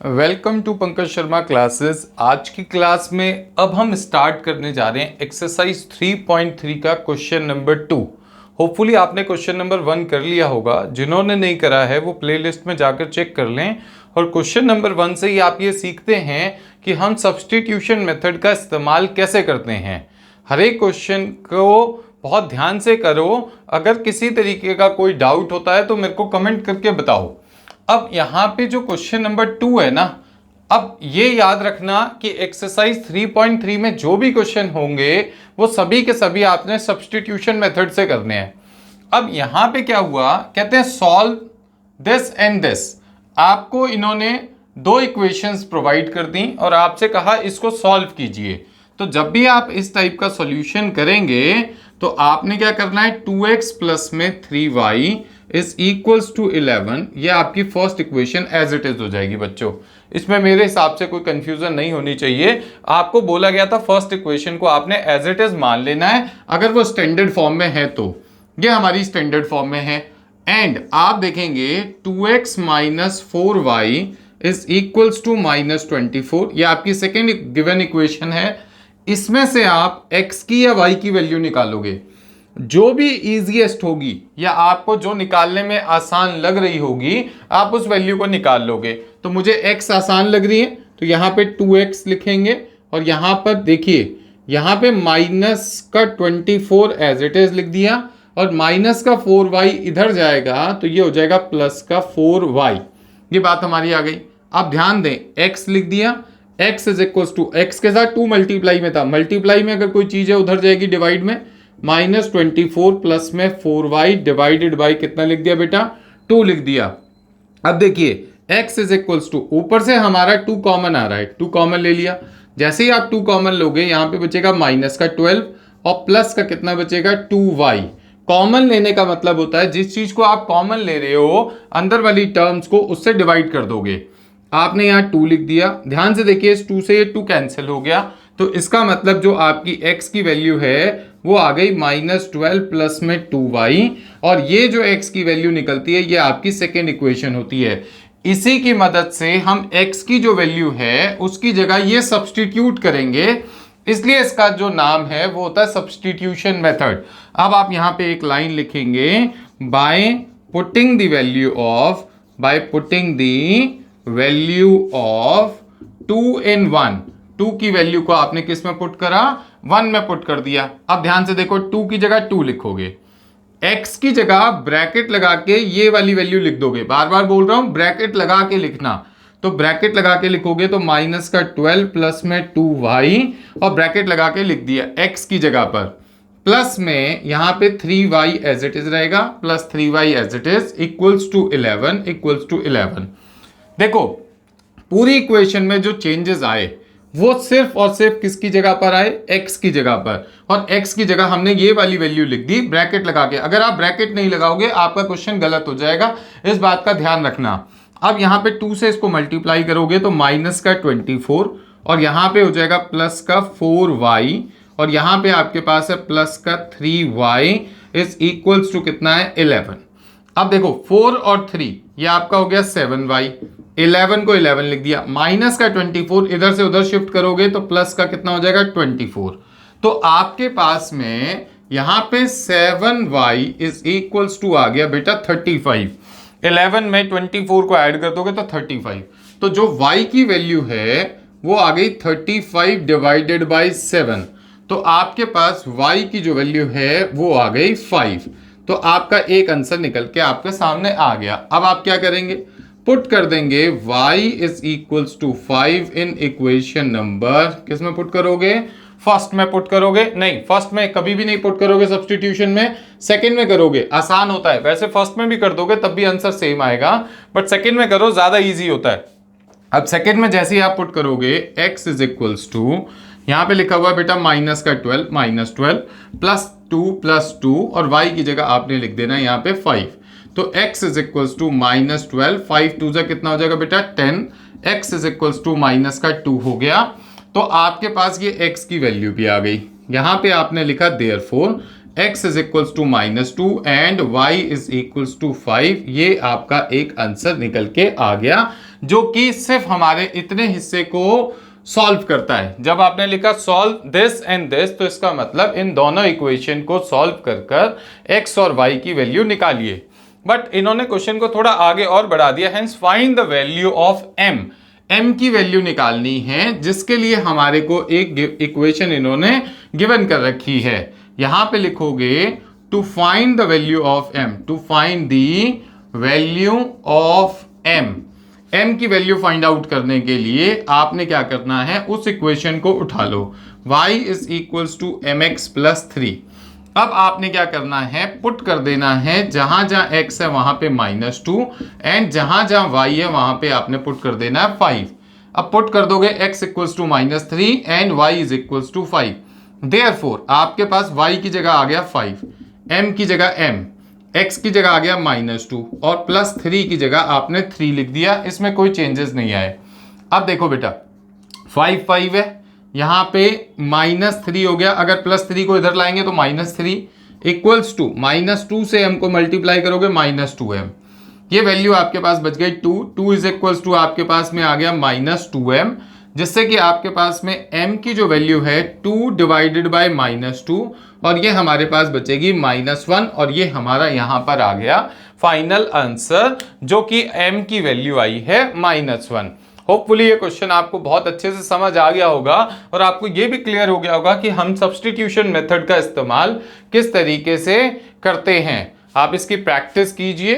Welcome to Pankaj Sharma classes. आज की class में अब हम स्टार्ट करने जा रहे हैं एक्सरसाइज 3.3 का क्वेश्चन नंबर 2। होपफुली आपने क्वेश्चन नंबर 1 कर लिया होगा। जिन्होंने नहीं करा है वो प्लेलिस्ट में जाकर चेक कर लें। और क्वेश्चन नंबर 1 से ही आप ये सीखते हैं कि हम सब्स्टिट्यूशन मेथड का इस्तेमाल कैसे करते हैं। हर एक क्वेश्चन को बहुत ध्यान से करो। अगर किसी तरीके का कोई डाउट होता है तो मेरे को कमेंट करके बताओ। अब यहाँ पे जो क्वेश्चन नंबर 2 है ना, अब ये याद रखना कि एक्सरसाइज 3.3 में जो भी क्वेश्चन होंगे वो सभी के सभी आपने सब्स्टिट्यूशन मेथड से करने हैं। अब यहाँ पे क्या हुआ, कहते हैं सॉल्व दिस एंड दिस। आपको इन्होंने दो इक्वेशंस प्रोवाइड कर दी और आपसे कहा इसको सॉल्व कीजिए। तो जब भी आप इस टाइप का सॉल्यूशन करेंगे तो आपने क्या करना है, 2x प्लस में 3y इज इक्वल्स टू 11। ये आपकी first equation as it is हो जाएगी बच्चों। इसमें मेरे हिसाब से कोई कंफ्यूजन नहीं होनी चाहिए। आपको बोला गया था फर्स्ट इक्वेशन को आपने एज इट इज मान लेना है, अगर वो स्टैंडर्ड फॉर्म में है तो। ये हमारी स्टैंडर्ड फॉर्म में है। एंड आप देखेंगे 2x minus 4y is equals to minus 24। ये आपकी सेकेंड गिवन इक्वेशन है। इसमें से आप x की या y की वैल्यू निकालोगे। जो भी इजीएस्ट होगी या आपको जो निकालने में आसान लग रही होगी आप उस वैल्यू को निकाल लोगे। तो मुझे x आसान लग रही है तो यहाँ पे 2x लिखेंगे और यहाँ पर देखिए यहाँ पे माइनस का 24 एज इट इज लिख दिया और माइनस का 4y इधर जाएगा तो ये हो जाएगा प्लस का 4y। ये बात हमारी आ गई। अब ध्यान दें, x लिख दिया, x is equal to x के साथ 2 मल्टीप्लाई में था, मल्टीप्लाई में अगर कोई चीज है उधर जाएगी डिवाइड में, माइनस 24 प्लस में 4y डिवाइडेड बाई कितना लिख दिया बेटा, 2 लिख दिया। अब देखिए x इज इक्वल टू, ऊपर से हमारा 2 कॉमन आ रहा है, 2 कॉमन ले लिया। जैसे ही आप 2 कॉमन लोगे यहाँ पे बचेगा माइनस का 12 और प्लस का कितना बचेगा 2y। कॉमन लेने का मतलब होता है जिस चीज को आप कॉमन ले रहे हो अंदर वाली टर्म्स को उससे डिवाइड कर दोगे। आपने यहाँ 2 लिख दिया। ध्यान से देखिए इस 2 से ये 2 कैंसिल हो गया तो इसका मतलब जो आपकी x की वैल्यू है वो आ गई माइनस 12 प्लस में 2y। और ये जो x की वैल्यू निकलती है ये आपकी सेकेंड इक्वेशन होती है। इसी की मदद से हम x की जो वैल्यू है उसकी जगह ये सब्स्टिट्यूट करेंगे, इसलिए इसका जो नाम है वो होता है सब्स्टिट्यूशन मेथड। अब आप यहाँ पे एक लाइन लिखेंगे, by putting the value of 2 in 1। 2 की वैल्यू को आपने किस में पुट करा, 1 में पुट कर दिया। अब ध्यान से देखो 2 की जगह 2 लिखोगे, x की जगह ब्रैकेट लगा के ये वाली वैल्यू लिख दोगे। बार बार बोल रहा हूं ब्रैकेट लगा के लिखना। तो ब्रैकेट लगा के लिखोगे तो माइनस का 12 प्लस में 2y और ब्रैकेट लगा के लिख दिया x की जगह पर, प्लस में यहाँ पे 3y एज इट इज रहेगा, plus 3y as it is equals to 11। देखो पूरी इक्वेशन में जो चेंजेस आए वो सिर्फ और सिर्फ किसकी जगह पर आए, x की जगह पर। और x की जगह हमने ये वाली वैल्यू लिख दी ब्रैकेट लगा के। अगर आप ब्रैकेट नहीं लगाओगे आपका क्वेश्चन गलत हो जाएगा, इस बात का ध्यान रखना। अब यहाँ पे 2 से इसको मल्टीप्लाई करोगे तो माइनस का 24 और यहाँ पे हो जाएगा प्लस का 4y और यहाँ पे आपके पास है प्लस का 3y इज इक्वल्स टू कितना है 11। अब देखो 4 और 3 ये आपका हो गया 7y, 11 को 11 लिख दिया, माइनस का 24 इधर से उधर शिफ्ट करोगे तो प्लस का कितना हो जाएगा 24। तो आपके पास में यहाँ पे 7y इज इक्वल्स टू आ गया बेटा 35। 11 में 24 को ऐड कर दोगे तो 35। तो जो y की वैल्यू है वो आ गई 35 डिवाइडेड बाई 7। तो आपके पास y की जो वैल्यू है वो आ गई 5। तो आपका एक आंसर निकल के आपके सामने आ गया। अब आप क्या करेंगे, पुट कर देंगे y is equals to 5 in equation number, किस में पुट करोगे, फर्स्ट में पुट करोगे, नहीं फर्स्ट में कभी भी नहीं पुट करोगे सब्स्टिट्यूशन में, सेकंड में करोगे, आसान होता है। वैसे फर्स्ट में भी कर दोगे तब भी आंसर सेम आएगा, बट सेकंड में करो ज्यादा इजी होता है। अब सेकंड में जैसे ही आप पुट करोगे x इज इक्वल्स टू, यहाँ पे लिखा हुआ है बेटा माइनस का 12 माइनस 12 प्लस 2 और y की जगह आपने लिख देना है यहाँ पे 5। तो x is equals to minus 12, 5 2 जा कितना हो जाएगा बेटा 10, x is equals to minus का 2 हो गया। तो आपके पास ये x की वैल्यू भी आ गई। यहाँ पे आपने लिखा therefore x is equals to minus 2 and y is equals to 5। ये आपका एक आंसर निकल के आ गया। जो कि सिर्फ हमारे इतने हिस्से को सॉल्व करता है। जब आपने लिखा सॉल्व दिस एंड दिस, तो इसका मतलब इन दोनों इक्वेशन को सॉल्व कर कर x और y की वैल्यू निकालिए। बट इन्होंने क्वेश्चन को थोड़ा आगे और बढ़ा दिया, hence find the value of m की वैल्यू निकालनी है, जिसके लिए हमारे को एक इक्वेशन इन्होंने गिवन कर रखी है। यहां पे लिखोगे to find the value of m, to find the value of m की वैल्यू फाइंड आउट करने के लिए आपने क्या करना है, उस इक्वेशन को उठा लो, y is equals to mx plus 3। अब आपने क्या करना है, पुट कर देना है जहां जहां x है वहां पे -2 एंड जहां जहां y है वहां पे आपने पुट कर देना है 5। अब पुट कर दोगे x equals to -3 and y is equals to 5। Therefore आपके पास y की जगह आ गया 5, m की जगह m, x की जगह आ गया -2 और प्लस 3 की जगह आपने 3 लिख दिया, इसमें कोई चेंजेस नहीं आए। अब देखो बेटा 5 है, यहाँ पे -3 हो गया, अगर +3 को इधर लाएंगे तो -3 इक्वल्स टू -2 से m को मल्टीप्लाई करोगे -2m, ये वैल्यू आपके पास बच गई 2 इज इक्वल्स टू आपके पास में आ गया -2m, जिससे कि आपके पास में m की जो वैल्यू है 2 डिवाइडेड बाय -2 और ये हमारे पास बचेगी -1 और ये हमारा यहां पर आ गया फाइनल आंसर, जो कि m की वैल्यू आई है -1। होपफुली ये क्वेश्चन आपको बहुत अच्छे से समझ आ गया होगा और आपको ये भी क्लियर हो गया होगा कि हम सब्स्टिट्यूशन मेथड का इस्तेमाल किस तरीके से करते हैं। आप इसकी प्रैक्टिस कीजिए,